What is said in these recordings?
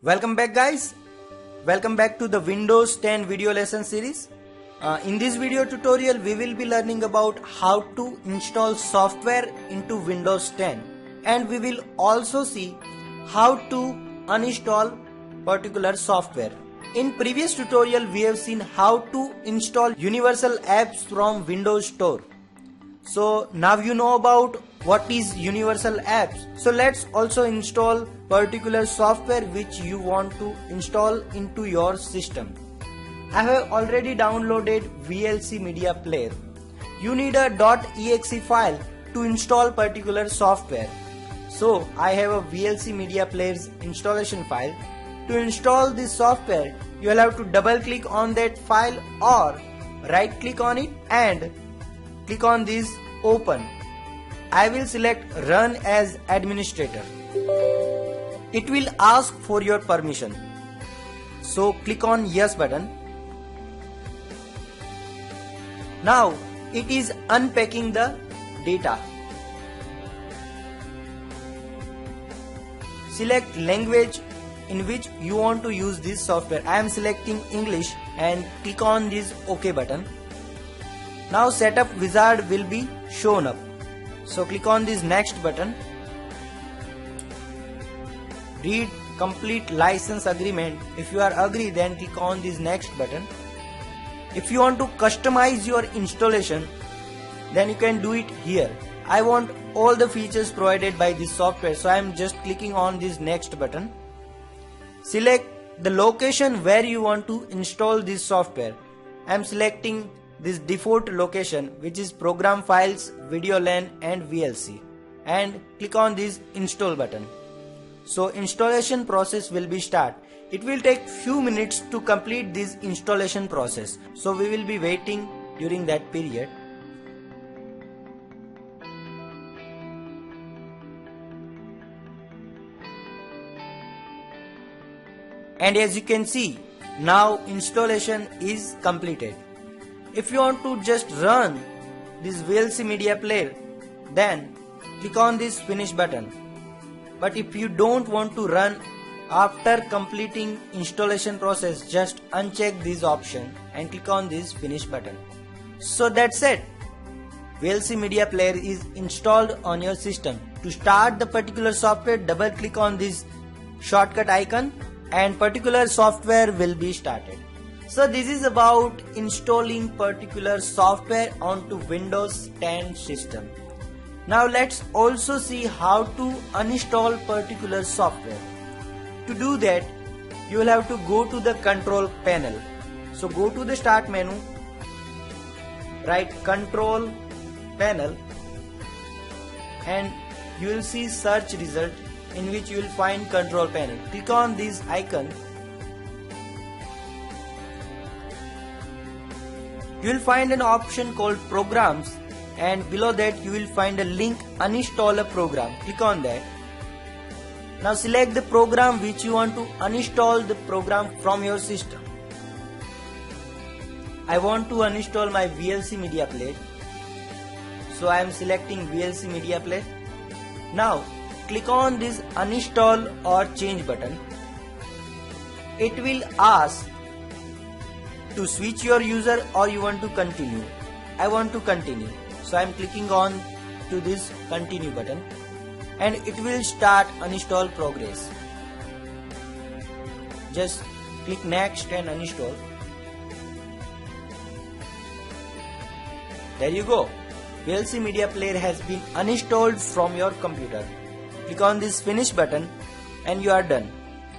Welcome back guys. Welcome back to the Windows 10 video lesson series. In this video tutorial we will be learning about how to install software into Windows 10, and we will also see how to uninstall particular software. In previous tutorial we have seen how to install universal apps from Windows Store. So now you know about what is universal apps. So let's also install particular software which you want to install into your system. I have already downloaded VLC Media Player. You need a .exe file to install particular software. So I have a VLC Media Player's installation file. To install this software, you will have to double click on that file or right click on it and click on this open. I will select run as administrator. It will ask for your permission. So click on yes button. Now it is unpacking the data. Select language in which you want to use this software. I am selecting English and click on this OK button. Now setup wizard will be shown up. So click on this next button. Read complete license agreement. If you are agree, then click on this next button. If you want to customize your installation, then you can do it here. I want all the features provided by this software, so I am just clicking on this next button. Select the location where you want to install this software. I am selecting this default location, which is program files, video LAN and VLC, and click on this install button. So installation process will be start. It will take few minutes to complete this installation process. So we will be waiting during that period. And as you can see, now installation is completed. If you want to just run this VLC Media Player, then click on this finish button. But if you don't want to run after completing installation process, just uncheck this option and click on this finish button. So that's it. VLC Media Player is installed on your system. To start the particular software, double click on this shortcut icon and particular software will be started. So this is about installing particular software onto Windows 10 system. Now let's also see how to uninstall particular software. To do that, you will have to go to the control panel. So go to the start menu, write control panel, and you will see search result in which you will find control panel. Click on this icon. You will find an option called programs, and below that you will find a link uninstall a program. Click on that. Now select the program which you want to uninstall the program from your system. I want to uninstall my VLC Media Player. So I am selecting VLC Media Player. Now click on this uninstall or change button. It will ask to switch your user or you want to continue. I want to continue, so I am clicking on to this continue button and it will start uninstall progress. Just click next and uninstall. There you go. VLC Media Player has been uninstalled from your computer. Click on this finish button and you are done.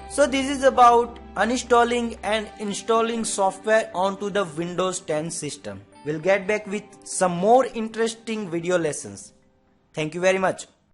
So this is about uninstalling and installing software onto the Windows 10 system. We'll get back with some more interesting video lessons. Thank you very much.